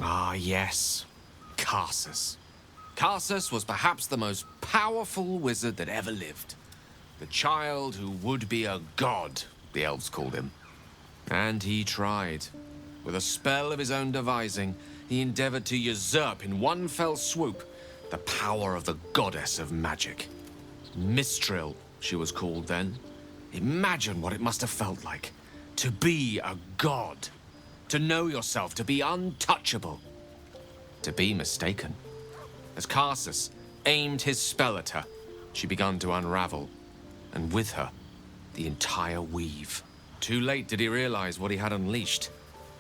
Ah, yes. Karsus. Karsus was perhaps the most powerful wizard that ever lived. The child who would be a god, the elves called him. And he tried. With a spell of his own devising, he endeavored to usurp in one fell swoop the power of the goddess of magic. Mistral, she was called then. Imagine what it must have felt like to be a god. To know yourself, to be untouchable. To be mistaken. As Karsus aimed his spell at her, she began to unravel, and with her, the entire weave. Too late did he realize what he had unleashed.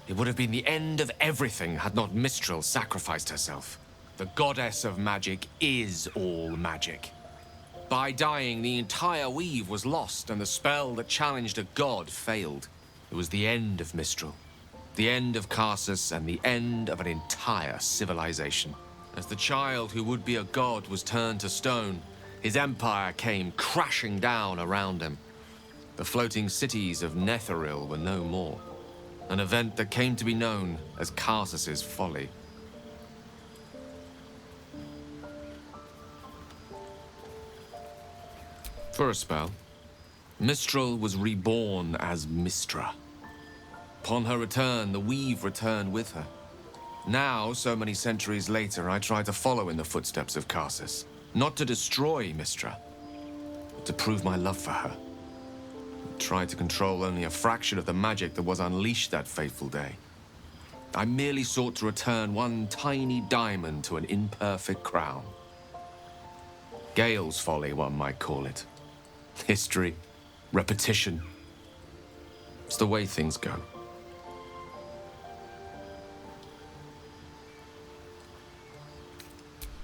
It would have been the end of everything had not Mistral sacrificed herself. The goddess of magic is all magic. By dying, the entire weave was lost, and the spell that challenged a god failed. It was the end of Mistral, the end of Karsus, and the end of an entire civilization. As the child who would be a god was turned to stone, his empire came crashing down around him. The floating cities of Netheril were no more, an event that came to be known as Karsus's folly. For a spell, Mistral was reborn as Mistra. Upon her return, the weave returned with her. Now, so many centuries later, I try to follow in the footsteps of Karsus. Not to destroy Mistra, but to prove my love for her. I tried to control only a fraction of the magic that was unleashed that fateful day. I merely sought to return one tiny diamond to an imperfect crown. Gale's folly, one might call it. History, repetition. It's the way things go.